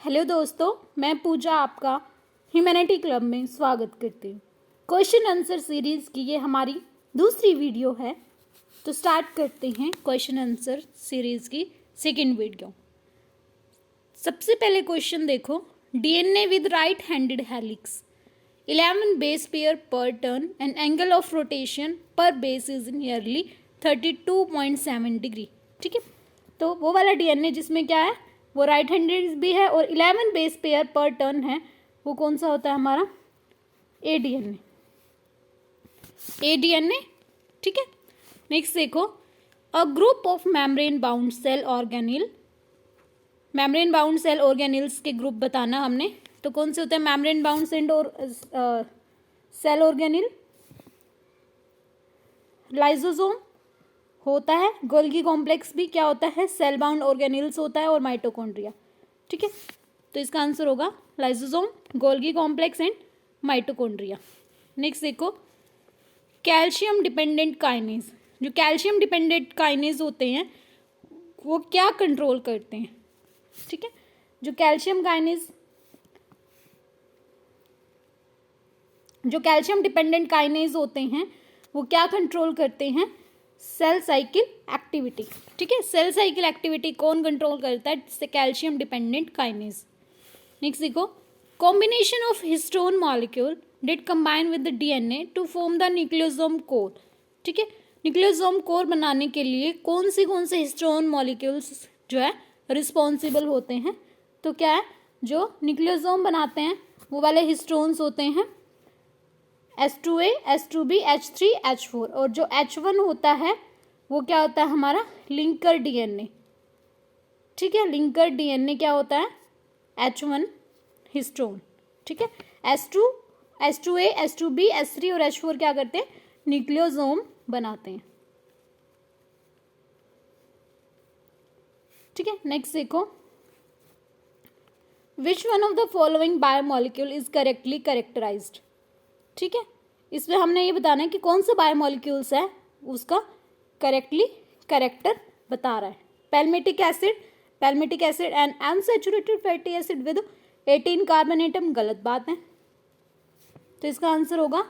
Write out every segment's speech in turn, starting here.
Hello दोस्तों, मैं पूजा आपका ह्यूमैनिटी क्लब में स्वागत करती हूँ। क्वेश्चन आंसर सीरीज़ की ये हमारी दूसरी वीडियो है। तो स्टार्ट करते हैं क्वेश्चन आंसर सीरीज़ की सेकंड वीडियो। सबसे पहले क्वेश्चन देखो, DNA with right handed helix 11 base pair per turn and angle of rotation per base is nearly 32.7 degree. ठीक है, तो वो वाला डीएनए जिसमें क्या है, वो राइट हैंडेड भी है और 11 बेस पेयर पर टर्न है, वो कौन सा होता है हमारा, ए डीएनए। ठीक है, नेक्स्ट देखो, a group of membrane bound cell organelle, membrane bound cell organelles के ग्रुप बताना हमने, तो कौन से होते हैं मेम्ब्रेन बाउंड सेल और सेल ऑर्गेनिल, लाइसोसोम होता है, गोल्गी कॉम्प्लेक्स भी क्या होता है, सेल बाउंड ऑर्गेनिल्स होता है, और माइटोकॉन्ड्रिया। ठीक है, तो इसका आंसर होगा lysosome, Golgi complex and mitochondria. Next देखो, कैल्शियम डिपेंडेंट काइनेज, जो कैल्शियम डिपेंडेंट काइनेज होते हैं वो क्या कंट्रोल करते हैं। ठीक है, जो कैल्शियम डिपेंडेंट काइनेज होते हैं वो क्या कंट्रोल करते हैं, सेल साइकिल एक्टिविटी। ठीक है, सेल साइकिल एक्टिविटी कौन कंट्रोल करता है, कैल्शियम डिपेंडेंट काइनेज। नेक्स्ट देखो, combination of histone molecule did combine with the DNA to form the nucleosome core. ठीक है, न्यूक्लियोसोम कोर बनाने के लिए कौन से हिस्टोन मॉलिक्यूल्स जो है रिस्पॉन्सिबल होते हैं, तो क्या है, जो न्यूक्लियोसोम बनाते हैं वो वाले हिस्टोन्स होते हैं H2A, H2B, H3, H4, और जो H1 होता है वो क्या होता है हमारा, लिंकर डीएनए। ठीक है, लिंकर डीएनए क्या होता है, H1 हिस्टोन। ठीक है, H2A, H2B, H3 और H4 क्या करते हैं, न्यूक्लियोसोम बनाते हैं। ठीक है, नेक्स्ट देखो, which one of the following biomolecule is correctly characterised. ठीक है, इसमें हमने ये बताना है कि कौन सा बायोमोलिक्यूल्स है उसका करेक्टली कैरेक्टर बता रहा है। Palmitic acid and unsaturated fatty acid with 18 carbon atom, गलत बात है, तो इसका आंसर होगा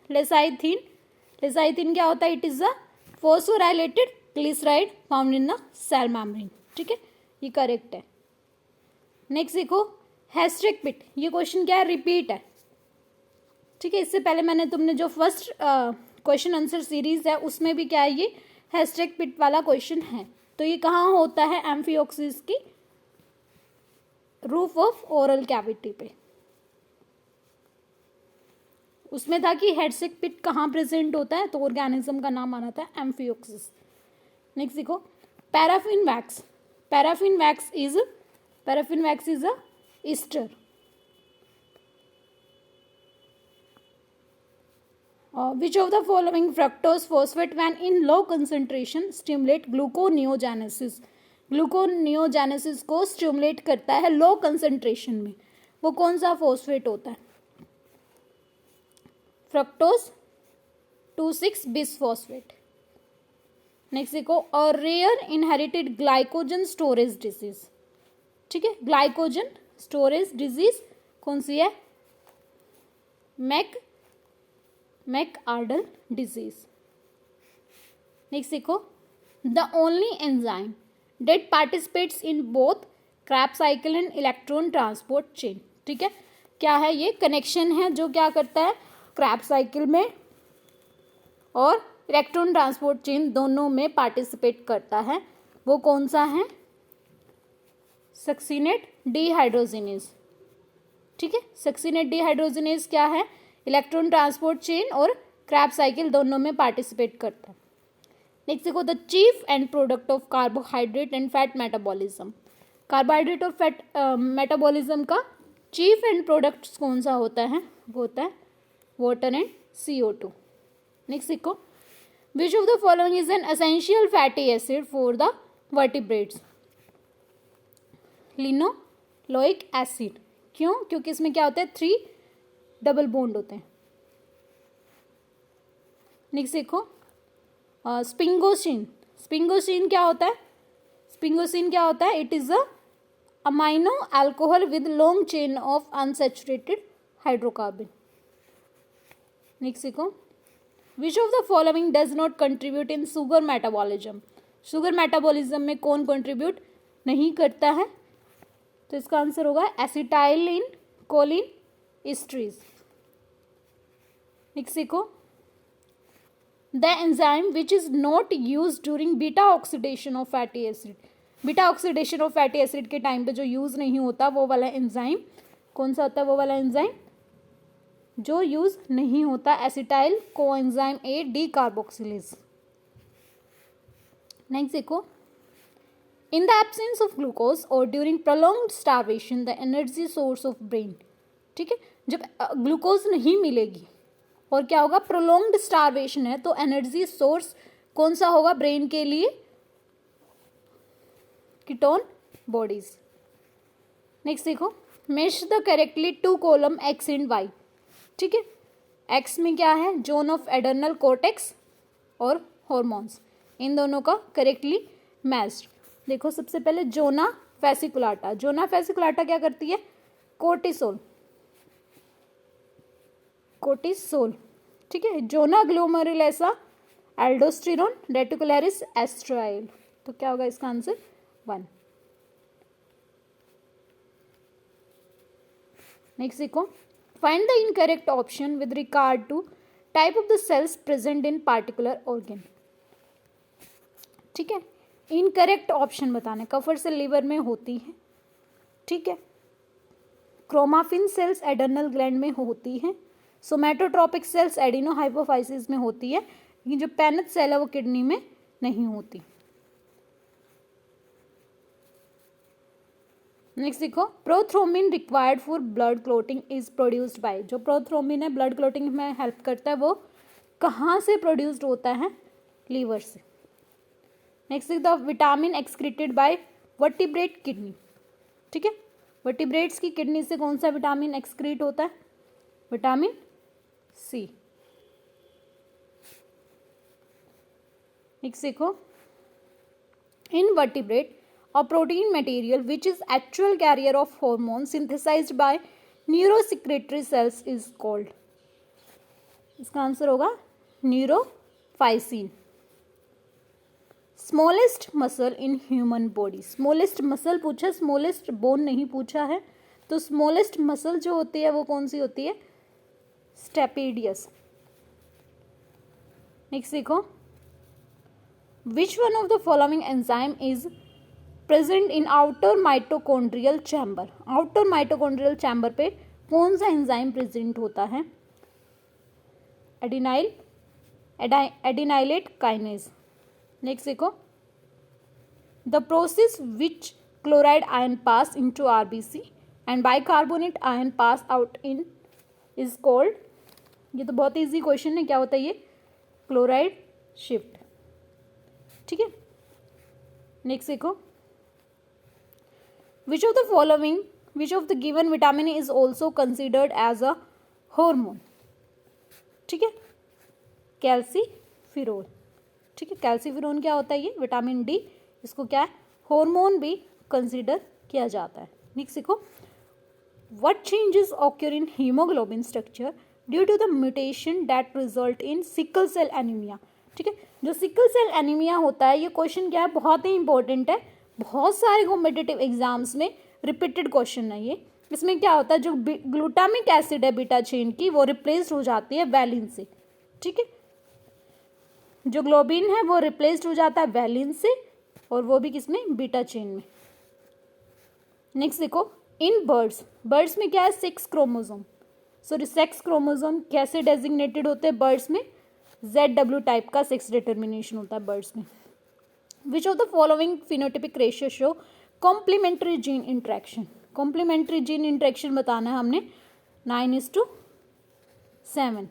लेसाइथिन। लेसाइथिन क्या होता है, it is a phosphorylated glyceride found in the cell membrane. ठीक है, ये करेक्ट है। नेक्स्ट देखो, हैस्ट्रिक पिट, ये क्वेश्चन क्या है, रिपीट है। ठीक है, इससे पहले मैंने तुमने जो फर्स्ट क्वेश्चन आंसर सीरीज है उसमें भी क्या है, ये हैस्ट्रिक पिट वाला क्वेश्चन है। तो ये कहाँ होता है, एम्फियोक्सिस की रूफ ऑफ ओरल कैविटी पे। उसमें था कि हैस्ट्रिक पिट कहाँ प्रेजेंट होता है, तो ऑर्गेनिज्म का नाम आना था एम्फियोक्सिस। नेक्स्ट देखो, paraffin wax, paraffin wax is a Easter. Which of the following fructose phosphate when in low concentration stimulate gluconeogenesis? Gluconeogenesis को स्टिमुलेट करता है लो कंसंट्रेशन में, वो कौन सा फॉस्फेट होता है, फ्रक्टोज 2,6 बिसफॉस्फेट। नेक्स्ट देखो, a rare inherited glycogen storage disease. ठीक है, ग्लाइकोजन स्टोरेज डिजीज कौन सी है, मैकआर्डल डिजीज। नेक्स्ट देखो, the only enzyme that participates in both Krebs cycle and electron transport chain. ठीक है, क्या है, ये कनेक्शन है जो क्या करता है, क्रैब साइकिल में और इलेक्ट्रॉन ट्रांसपोर्ट चेन दोनों में पार्टिसिपेट करता है, वो कौन सा है, सक्सीनेट डिहाइड्रोजिनेज। ठीक है, सक्सीनेट डिहाइड्रोजिनेज क्या है, इलेक्ट्रॉन ट्रांसपोर्ट चेन और क्रैब साइकिल दोनों में पार्टिसिपेट करता है। नेक्स्ट देखो, the cheap and product of carbohydrate and fat metabolism, carbohydrate और फैट मेटाबॉलिज्म का चीफ एंड प्रोडक्ट कौन सा होता है, वो होता है वाटर एंड CO2। नेक्स्ट देखो, which of the following is an essential fatty acid for the vertebrates, linoleic acid. क्यों, क्योंकि इसमें क्या होता है, 3 डबल बॉन्ड होते हैं। नेक्स्ट देखो, स्पिंगोसिन क्या होता है, it is a amino alcohol with long chain of unsaturated hydrocarbon. Next देखो, which of the following does not contribute in sugar metabolism. Sugar metabolism में कौन कंट्रीब्यूट नहीं करता है? तो इसका आंसर होगा एसिटाइलिन कोलिन एस्ट्रेज। नेक्स्ट देखो, the enzyme which is not use during beta oxidation of fatty acid. Beta oxidation of fatty acid के टाइम पे जो यूज नहीं होता वो वाला एंजाइम कौन सा होता है? वो वाला एंजाइम जो यूज नहीं होता, acetyl coenzyme A decarboxylase. Next देखो, in the absence of glucose और during prolonged starvation the energy source of brain. ठीक है, जब ग्लूकोज नहीं मिलेगी और क्या होगा, प्रोलॉन्ग्ड स्टार्वेशन है, तो एनर्जी सोर्स कौन सा होगा ब्रेन के लिए? Ketone bodies. नेक्स्ट देखो, match the correctly to column X and Y. ठीक है, एक्स में क्या है? जोन ऑफ एडर्नल कोर्टेक्स और हॉर्मोन्स, इन दोनों का करेक्टली मैच्ड। देखो सबसे पहले जोना फेसिकुलाटा। जोना फेसिकुलाटा क्या करती है? Cortisol, cortisol. ठीक है, zona glomerulosa aldosterone reticularis estriol. तो क्या होगा इसका आंसर? 1। नेक्स्ट देखो, find the incorrect option with regard to type of the cells present in particular organ. ठीक है, इनकरेक्ट ऑप्शन बताने। कफर सेल लिवर में होती है। ठीक है, क्रोमाफिन सेल्स एडर्नल ग्लैंड में होती है। सोमैटोट्रोपिक सेल्स एडिनो हाइपोफाइसिस में होती है, लेकिन जो पेनिथ सेल है वो किडनी में नहीं होती। नेक्स्ट देखो, prothrombin required for blood clotting is produced by. जो प्रोथ्रोम्बिन है ब्लड क्लोटिंग में हेल्प करता है, वो कहाँ से प्रोड्यूस्ड होता है? लीवर से। Next the vitamin excreted by vertebrate kidney. ठीक है, वर्टिब्रेट्स की किडनी से कौन सा विटामिन एक्सक्रीट होता है? Vitamin C. नेक्स्ट देखो, in vertebrate a protein material which is actual carrier of hormones synthesized by neurosecretory cells is called। इसका आंसर होगा neurophysin. Smallest muscle in human body. Smallest muscle पूछा, smallest bone नहीं पूछा है। तो smallest muscle जो होती है वो कौन सी होती है? स्टेपेडियस। नेक्स्ट देखो, which one of the following enzyme is present in outer mitochondrial chamber. Outer mitochondrial chamber पे कौन सा एंजाइम प्रेजेंट होता है? Adenylate kinase. नेक्स्ट देखो, the process which chloride ion pass into RBC and bicarbonate ion pass out in is called. ये तो बहुत easy question है, क्या होता है ये? Chloride shift. ठीक है, नेक्स्ट देखो, which of the following, which of the given vitamin is also considered as a hormone। ठीक है, कैल्सीफिरोल। ठीक है, कैल्सीफिरोल क्या होता है? ये विटामिन डी, इसको क्या है? हार्मोन भी कंसीडर किया जाता है। नेक्स्ट देखो, what changes occur in hemoglobin structure due to the mutation that result in sickle cell anemia। ठीक है, जो सिकल सेल एनीमिया होता है, ये क्वेश्चन क्या है? बहुत ही इंपॉर्टेंट है, बहुत सारे कॉम्पिटिटिव एग्जाम्स में रिपीटेड क्वेश्चन है ये। इसमें क्या होता है, जो ग्लूटामिक एसिड है बीटा चेन की, वो रिप्लेस्ड हो जाती है वैलिन से। ठीक है, जो ग्लोबिन है वो रिप्लेस्ड हो जाता है वैलिन से, और वो भी किसमें? बीटा चेन में। नेक्स्ट देखो, इन बर्ड्स में क्या है? 6 क्रोमोसोम। सॉरी, 6 क्रोमोसोम कैसे डेजिग्नेटेड होते हैं बर्ड्स में? ZW टाइप का 6 डिटर्मिनेशन होता है बर्ड्स में। Which of the following phenotypic ratio show complementary gene interaction. Complementary gene interaction बताना है हमने 9:7।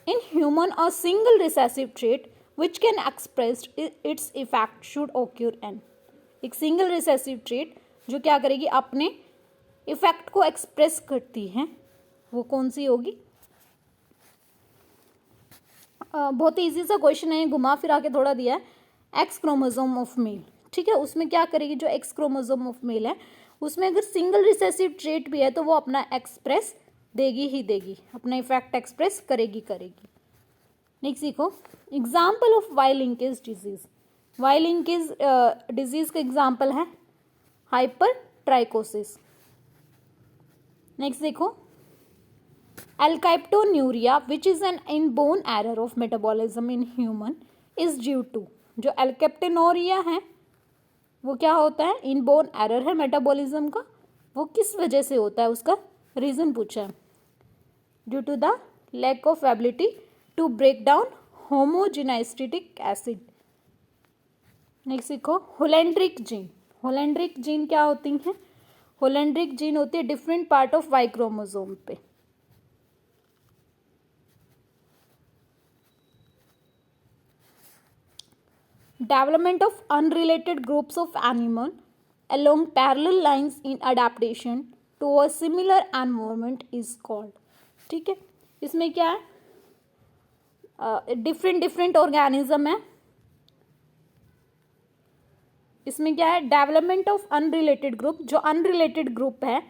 In human a single recessive trait which can express its effect should occur in. एक single recessive trait जो क्या करेगी? अपने effect को express करती है, वो कौन सी होगी? बहुत ही इजी सा क्वेश्चन है, घुमा फिरा के थोड़ा दिया है। X chromosome of male. ठीक है, उसमें क्या करेगी, जो एक्स क्रोमोसोम ऑफ मेल है उसमें अगर सिंगल रिसेसिव ट्रेट भी है तो वो अपना एक्सप्रेस देगी ही देगी, अपना इफेक्ट एक्सप्रेस करेगी करेगी। नेक्स्ट देखो, example of Y linkage disease. Y linkage disease का एग्जाम्पल है हाइपर ट्राइकोसिस। नेक्स्ट देखो, alkaptonuria which is an inborn error of metabolism in human is due to. जो एल्काइप्टोन्यूरिया है वो क्या होता है, इनबोर्न एरर है मेटाबॉलिज्म का, वो किस वजह से होता है, उसका रीजन पूछा है। Due to the lack of ability to break down homogentisic acid. Next देखो, होलेंड्रिक जीन। होलेंड्रिक जीन क्या होती हैं, होलेंड्रिक जीन होती है different part of Y chromosome पे। Development of unrelated groups of animal along parallel lines in adaptation to a similar environment is called। ठीक है, इसमें क्या है, डिफरेंट डिफरेंट ऑर्गेनिज्म है। इसमें क्या है, डेवलपमेंट ऑफ अनरिलेटेड ग्रुप। जो अनरिलेटेड ग्रुप है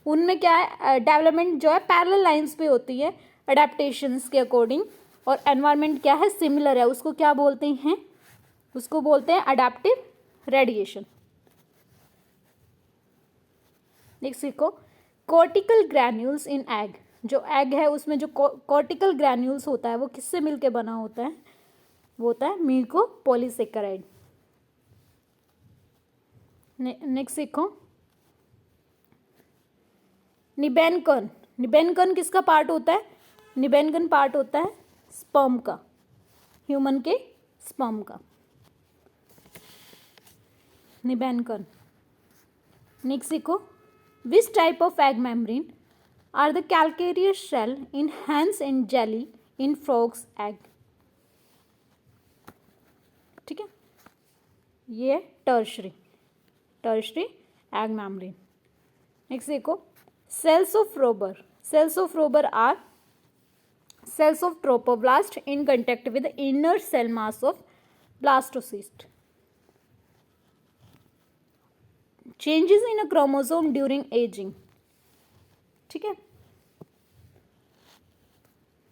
उनमें क्या है, डेवलपमेंट जो है पैरेलल लाइंस पे होती है अडेप्टेशंस के अकॉर्डिंग, और एनवायरमेंट क्या है, सिमिलर है। उसको क्या बोलते हैं, उसको बोलते हैं अडेप्टिव रेडिएशन। नेक्स्ट देखो, कॉर्टिकल ग्रैन्यूल्स इन एग। जो एग है उसमें जो कॉर्टिकल ग्रैन्यूल्स होता है वो किससे मिलके बना होता है, वो होता है म्यूकोपॉलीसेकेराइड। नेक्स्ट देखो, निबेनकन। निबेनकन किसका पार्ट होता है, निबेनकन पार्ट होता है स्पर्म का, ह्यूमन के स्पर्म का, निबेनकन। नेक्स्ट देखो, which type of egg membrane are the calcareous shell in hens and jelly in frogs egg. ठीक है, ये टर्शरी एग मेम्ब्रेन। नेक्स्ट देखो, cells of Rauber. Cells of Rauber are cells of trophoblast in contact with the inner cell mass of blastocyst. Changes in a chromosome during aging. ठीक है,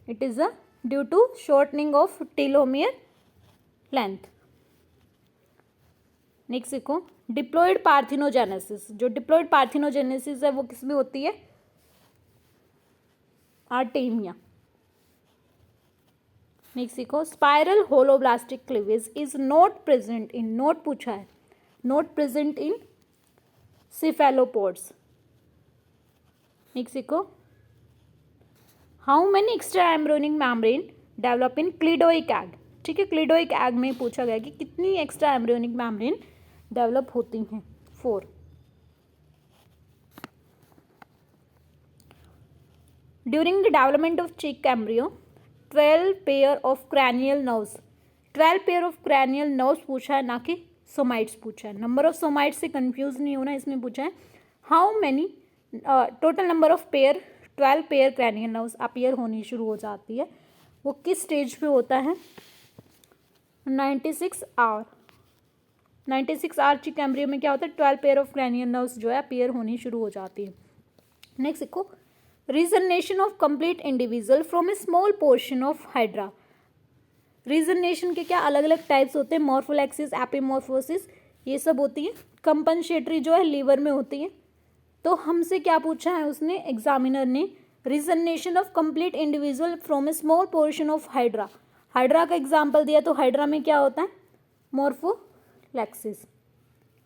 it is a due to shortening of telomere length. Next देखो, diploid parthenogenesis. जो diploid parthenogenesis है वो किसमें होती है, Artemia. Next देखो, spiral holoblastic cleavage is not present in, not पूछा है, not present in cephalopods. Next देखो, how many extra embryonic membrane develop in cleidoic egg. ठीक है, क्लिडोइक एग में पूछा गया कि कितनी एक्स्ट्रा एम्ब्रियोनिक मेम्ब्रेन डेवलप होती हैं, 4। ड्यूरिंग द डेवलपमेंट ऑफ चिक embryo 12 pair of cranial nerves. 12 pair of cranial nerves पूछा है, ना कि सोमाइट्स पूछा है। नंबर ऑफ सोमाइट्स से कंफ्यूज नहीं होना, इसमें पूछा है how many, total number of pair 12 pair cranial nerves appear होनी शुरू हो जाती है। वो किस स्टेज पे होता है, 96 आवर। 96 आवर चिक एम्ब्रियो में क्या होता है, 12 पेयर ऑफ क्रैनियल नर्व्स जो है अपीयर होनी शुरू हो जाती है। नेक्स्ट देखो, regeneration of complete individual from A small portion of hydra. Regeneration के क्या अलग अलग टाइप्स होते हैं, मॉर्फोलैक्सिस, एपिमॉर्फोसिस, ये सब होती है। कंपनसेटरी जो है लीवर में होती है। तो हमसे क्या पूछा है उसने, एग्जामिनर ने, regeneration of complete individual from A small portion of hydra. Hydra का एग्जाम्पल दिया, तो हाइड्रा में क्या होता है, मॉर्फोलैक्सिस,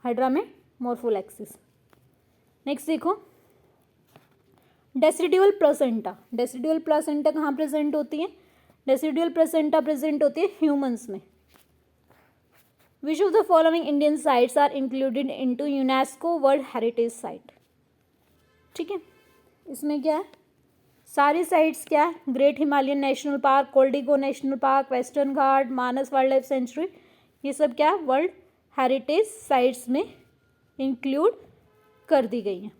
हाइड्रा में मॉर्फोलैक्सिस। नेक्स्ट देखो, डेसिडुअल प्लेसेंटा। डेसिडुअल प्लेसेंटा कहाँ प्रेजेंट होती है, डेसिडुअल प्लेसेंटा प्रेजेंट होती है ह्यूमंस में। Which of the following Indian sites are included into UNESCO world heritage site. ठीक है, इसमें क्या है, सारी साइट्स क्या है, great Himalayan national park, Keoladeo national park, Western Ghat, Manas wildlife sanctuary, ये सब क्या है, वर्ल्ड हेरिटेज साइट्स में इंक्लूड कर दी गई हैं।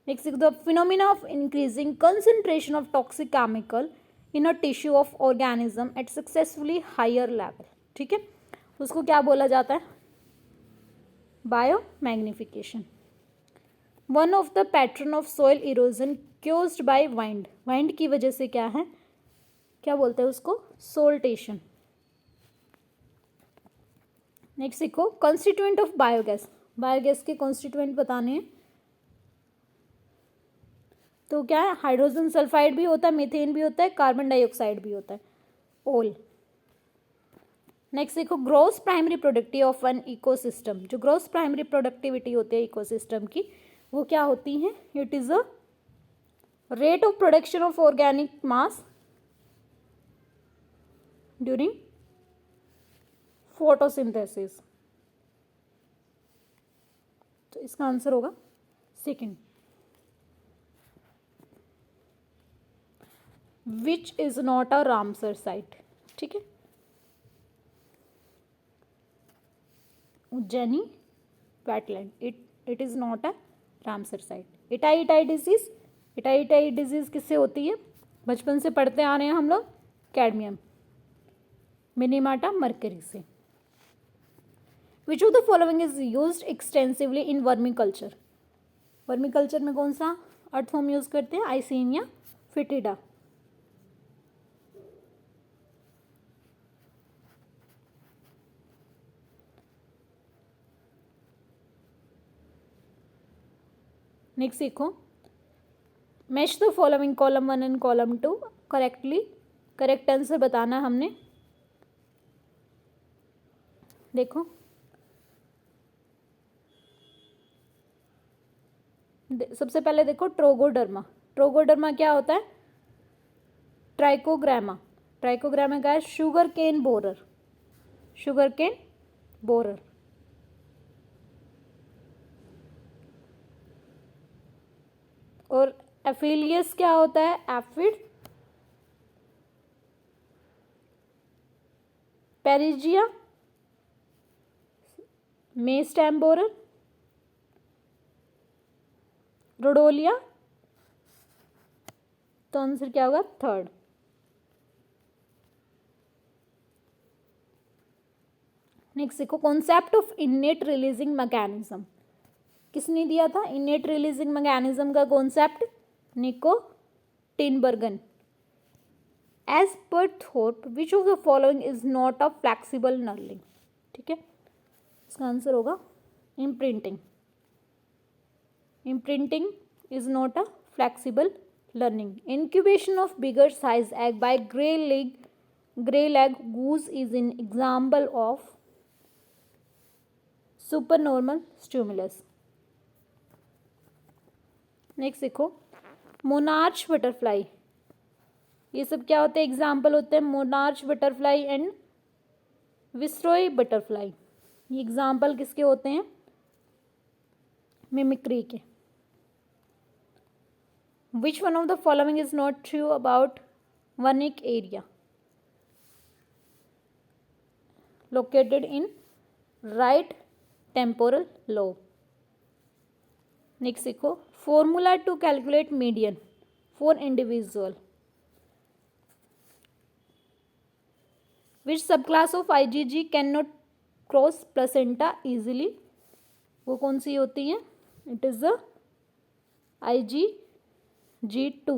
Next, the phenomena of increasing concentration of toxic chemical in a tissue of organism at successfully higher level. ठीक है, उसको क्या बोला जाता है, biomagnification. One of the pattern of soil erosion caused by wind, wind की वजह से क्या है, क्या बोलते हैं उसको, सोल्टेशन। नेक्स्ट देखो कॉन्स्टिट्यूएंट ऑफ बायोगैस, बायोगैस के कॉन्स्टिट्यूएंट बताने हैं तो क्या है, हाइड्रोजन सल्फाइड भी होता है, मीथेन भी होता है, कार्बन डाइऑक्साइड भी होता है, ओल। नेक्स्ट देखो gross primary productivity of an ecosystem, जो ग्रॉस प्राइमरी प्रोडक्टिविटी होती है इकोसिस्टम की वो क्या होती है, it is a rate of production of organic mass during photosynthesis. तो इसका आंसर होगा second. Which is not a Ramsar site, ठीक है, Ujjaini wetland, it is not a Ramsar site. Itai disease, itai disease किससे होती है, बचपन से पढ़ते आ रहे हैं हम लोग, कैडमियम मिनीमाटा मर्करी से। विच of the following is used extensively in vermi culture, vermi culture में कौन सा अर्थ फॉर्म यूज करते हैं, आइसिनिया फिटिडा। नेक्स्ट देखो match the following column 1 and column 2 correctly, correct answer बताना हमने। देखो सबसे पहले देखो ट्रोगोडर्मा, ट्रोगोडर्मा क्या होता है, ट्राइकोग्रामा, ट्राइकोग्रामा का है sugar cane borer, sugar cane borer. और एफिलियस क्या होता है, एफिड पेरिजिया मेस्टैम बोरर, रोडोलिया, तो आंसर क्या होगा थर्ड। नेक्स्ट देखो concept of innate releasing mechanism, किसने दिया था इनेट रिलीजिंग मैकेनिज्म का concept, Niko Tinbergen. As per Thorpe which of the following is not a flexible learning, ठीक है, इसका आंसर होगा imprinting, imprinting is not a flexible learning. Incubation of bigger size egg by gray leg goose is an example of supernormal stimulus. Next देखो monarch butterfly, ये सब क्या होते हैं, एग्जाम्पल होते हैं मोनार्च बटरफ्लाई एंड विस्रोई बटरफ्लाई, ये एग्जाम्पल किसके होते हैं, मिमिक्री के। Which one of the following is not true about Vanik area located in right temporal lobe? Next देखो formula to calculate median for individual. Which subclass of IgG cannot cross placenta easily? वो कौन सी होती है, it is the IgG2,